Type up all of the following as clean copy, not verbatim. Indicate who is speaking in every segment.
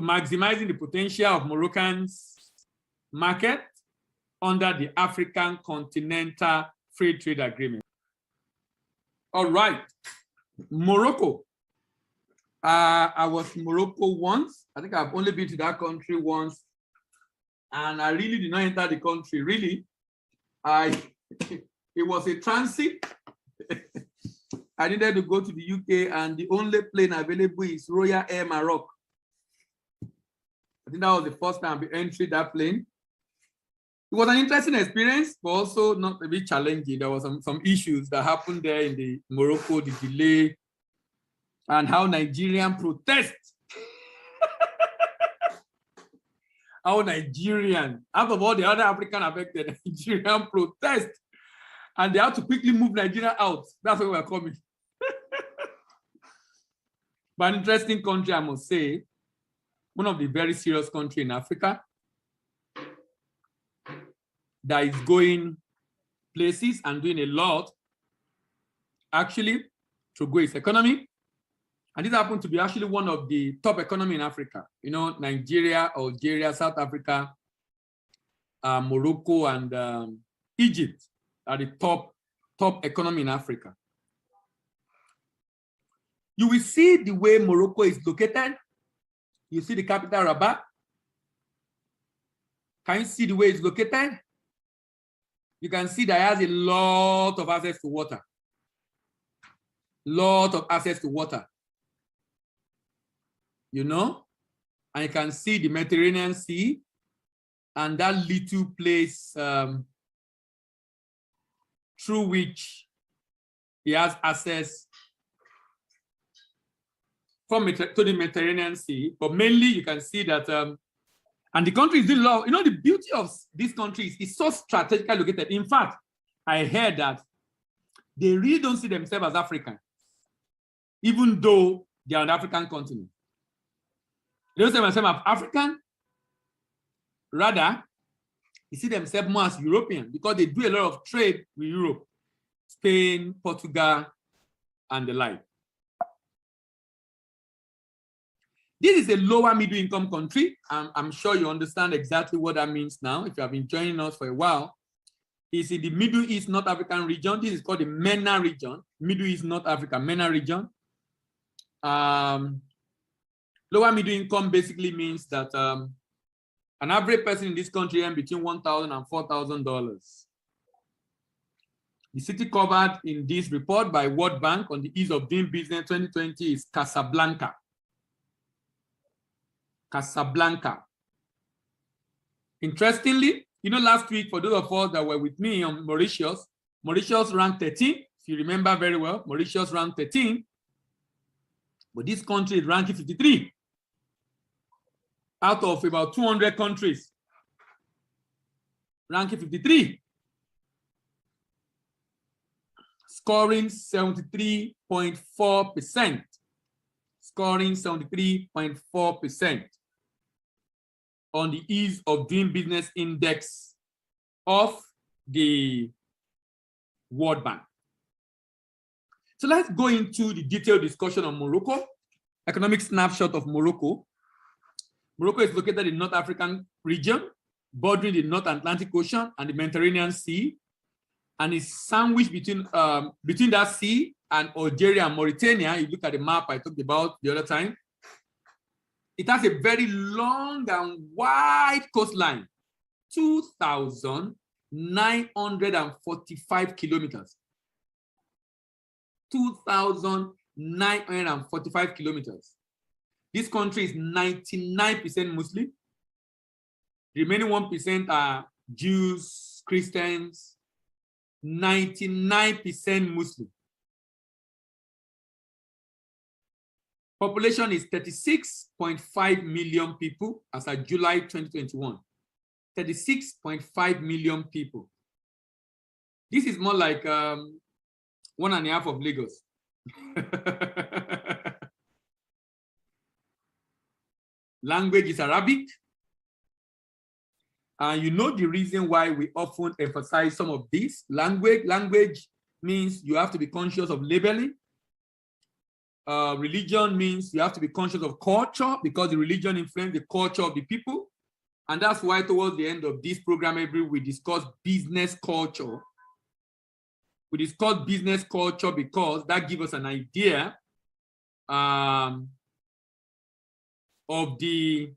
Speaker 1: maximizing the potential of Moroccan's market under the African Continental Free Trade Agreement. All right, Morocco. I was in Morocco once. I think I've only been to that country once, and I really did not enter the country. Really, it was a transit. I needed to go to the UK, and the only plane available is Royal Air Maroc. I think that was the first time I entered that plane. It was an interesting experience, but also not a bit challenging. There was some issues that happened there in the Morocco, the delay, and how Nigerian protest. How Nigerian, out of all the other African affected, Nigerian protest. And they had to quickly move Nigeria out. That's where we're coming. But an interesting country, I must say. One of the very serious countries in Africa that is going places and doing a lot, actually, to grow its economy. And this happened to be actually one of the top economies in Africa. You know, Nigeria, Algeria, South Africa, Morocco, and Egypt are the top economy in Africa. You will see the way Morocco is located. You see the capital, Rabat. Can you see the way it's located? You can see that it has a lot of access to water. Lot of access to water. You know? And you can see the Mediterranean Sea and that little place through which he has access to the Mediterranean Sea. But mainly you can see that, and the country is doing low. You know, the beauty of this country is so strategically located. In fact, I heard that they really don't see themselves as African, even though they are on the African continent. They don't see themselves as African. Rather, they see themselves more as European because they do a lot of trade with Europe, Spain, Portugal, and the like. This is a lower middle income country. I'm sure you understand exactly what that means now. If you have been joining us for a while, it's in the Middle East North African region. This is called the MENA region, Middle East North Africa, MENA region. Lower middle income basically means that an average person in this country earns between $1,000 and $4,000. The city covered in this report by World Bank on the Ease of Doing Business 2020 is Casablanca. Casablanca. Interestingly, you know, last week, for those of us that were with me on Mauritius ranked 13. If you remember very well, Mauritius ranked 13. But this country is ranking 53 out of about 200 countries. Ranking 53. Scoring 73.4%. Scoring 73.4% on the Ease of Doing Business Index of the World Bank. So let's go into the detailed discussion on Morocco. Economic snapshot of Morocco. Morocco is located in the North African region, bordering the North Atlantic Ocean and the Mediterranean Sea, and is sandwiched between that sea and Algeria and Mauritania. You look at the map I talked about the other time. It has a very long and wide coastline, 2,945 kilometers. 2,945 kilometers. This country is 99% Muslim. The remaining 1% are Jews, Christians, 99% Muslim. Population is 36.5 million people as of July 2021. 36.5 million people. This is more like 1.5 of Lagos. Language is Arabic. You know the reason why we often emphasize some of this. Language means you have to be conscious of labeling. religion means you have to be conscious of culture because the religion influences the culture of the people. And that's why towards the end of this program, we discuss business culture. We discuss business culture because that gives us an idea of the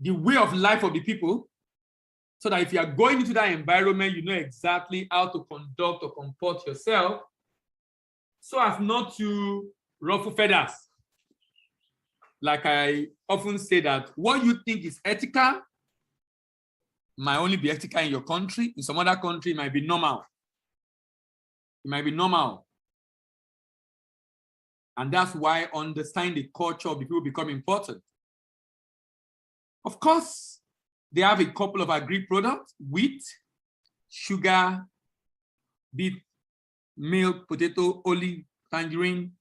Speaker 1: way of life of the people, so that if you are going into that environment, you know exactly how to conduct or comport yourself so as not to ruffle feathers. Like I often say that what you think is ethical might only be ethical in your country. In some other country, it might be normal. It might be normal. And that's why understanding the culture of the people become important. Of course, they have a couple of agri products: wheat, sugar, beet, milk, potato, olive, tangerine,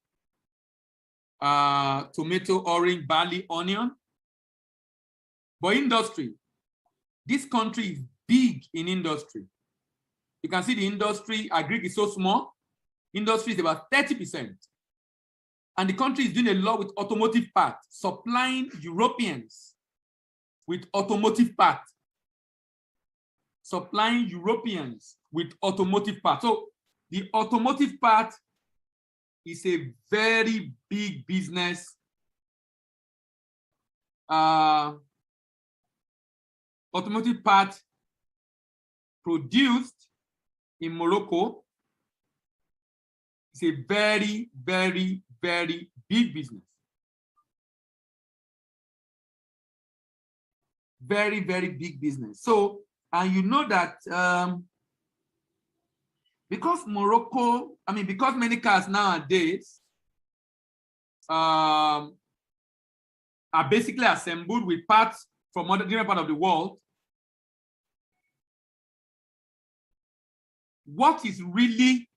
Speaker 1: tomato, orange, barley, onion. But industry, this country is big in industry. You can see the industry, agri is so small. Industry is about 30%. And the country is doing a lot with automotive parts, supplying Europeans with automotive parts. Supplying Europeans with automotive parts. So the automotive part is a very big business. Automotive part produced in Morocco is a very, very, very big business. Very, very big business. So, and you know that because Morocco, because many cars nowadays are basically assembled with parts from other different parts of the world, what is really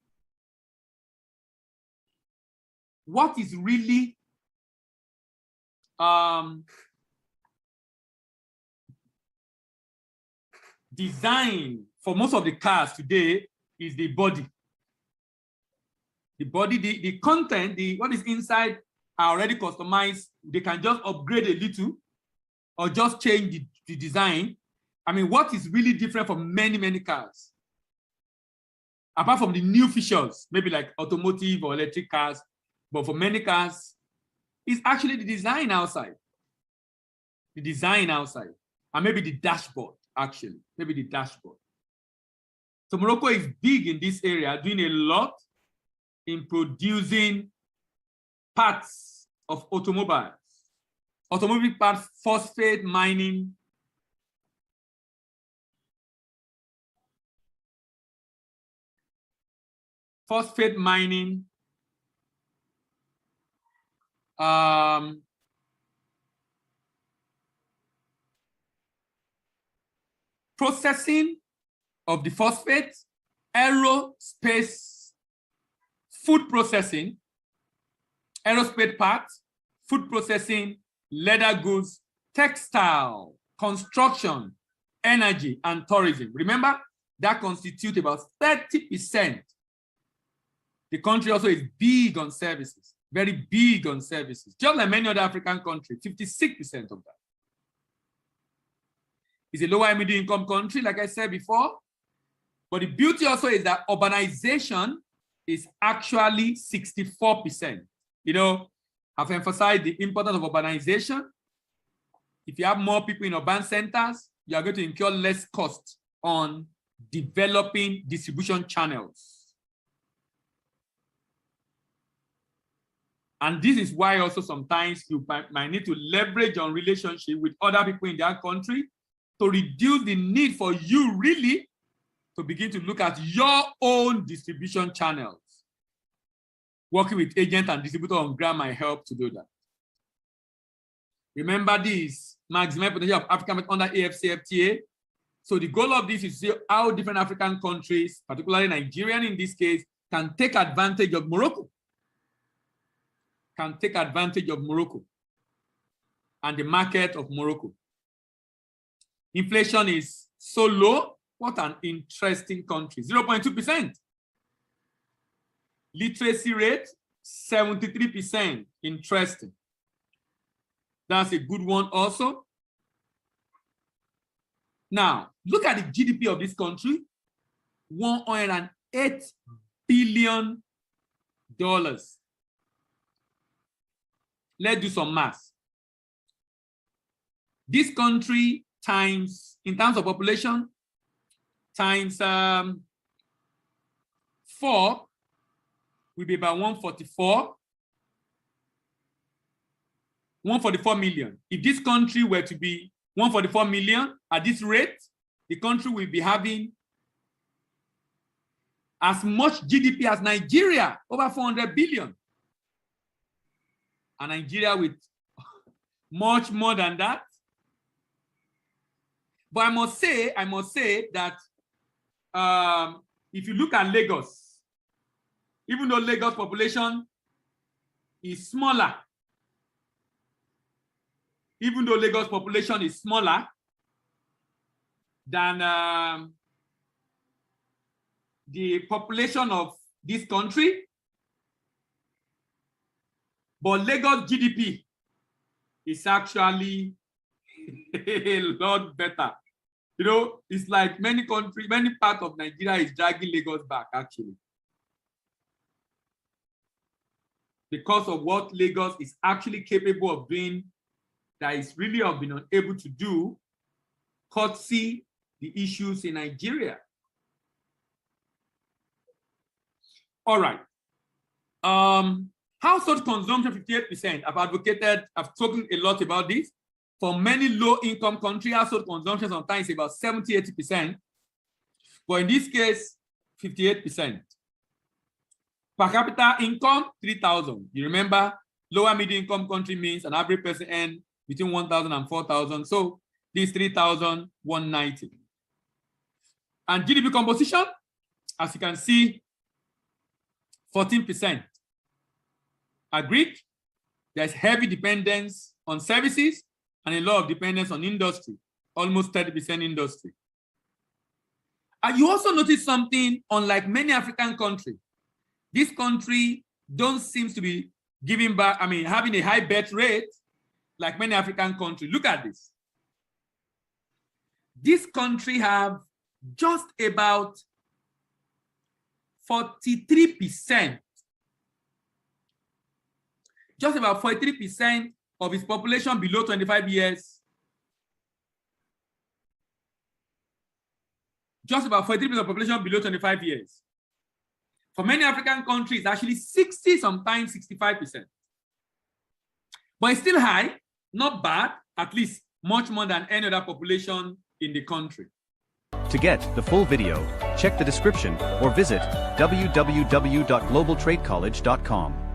Speaker 1: designed for most of the cars today is the body. The body, the content, what is inside are already customized. They can just upgrade a little or just change the design. What is really different from many, many cars? Apart from the new features, maybe like automotive or electric cars, but for many cars, it's actually the design outside. The design outside. And maybe the dashboard, actually. Maybe the dashboard. So Morocco is big in this area, doing a lot in producing parts of automobiles. Automobile parts, phosphate mining, processing of the phosphate, aerospace, food processing, aerospace parts, food processing, leather goods, textile, construction, energy, and tourism. Remember, that constitutes about 30%. The country also is big on services, very big on services, just like many other African countries, 56% of that. It's a lower middle income country, like I said before. But the beauty also is that urbanization is actually 64%. I've emphasized the importance of urbanization. If you have more people in urban centers, you are going to incur less cost on developing distribution channels. And this is why also sometimes you might need to leverage on relationship with other people in their country to reduce the need for you really to begin to look at your own distribution channels. Working with agents and distributors on ground might help to do that. Remember this, maximum potential of African under AfCFTA. So the goal of this is to see how different African countries, particularly Nigerian in this case, can take advantage of Morocco. And the market of Morocco. Inflation is so low. What an interesting country. 0.2%. Literacy rate, 73%. Interesting. That's a good one also. Now, look at the GDP of this country, $108 billion. Let's do some math. This country times, in terms of population, times 4 will be about 144 million. If this country were to be 144 million at this rate, the country will be having as much GDP as Nigeria, over 400 billion. And Nigeria with much more than that. But I must say that if you look at Lagos, even though Lagos population is smaller, than the population of this country, but Lagos GDP is actually a lot better. You know, it's like many parts of Nigeria is dragging Lagos back, actually. Because of what Lagos is actually capable of doing that is really have been unable to do, courtesy the issues in Nigeria. All right. Household consumption, 58%. I've spoken a lot about this. For many low-income countries, household consumption sometimes is about 70-80%. But in this case, 58%. Per capita income, 3,000. You remember, lower middle-income country means an average person earns between 1,000 and 4,000. So this 3,190. And GDP composition, as you can see, 14%. Agreed? There's heavy dependence on services and a lot of dependence on industry, almost 30% industry. And you also notice something, unlike many African countries, this country don't seem to be giving back, having a high birth rate like many African countries. Look at this. This country have just about 43%. Just about 43% of its population below 25 years. Just about 43% of the population below 25 years. For many African countries, actually 60, sometimes 65%. But it's still high, not bad, at least much more than any other population in the country.
Speaker 2: To get the full video, check the description or visit www.globaltradecollege.com.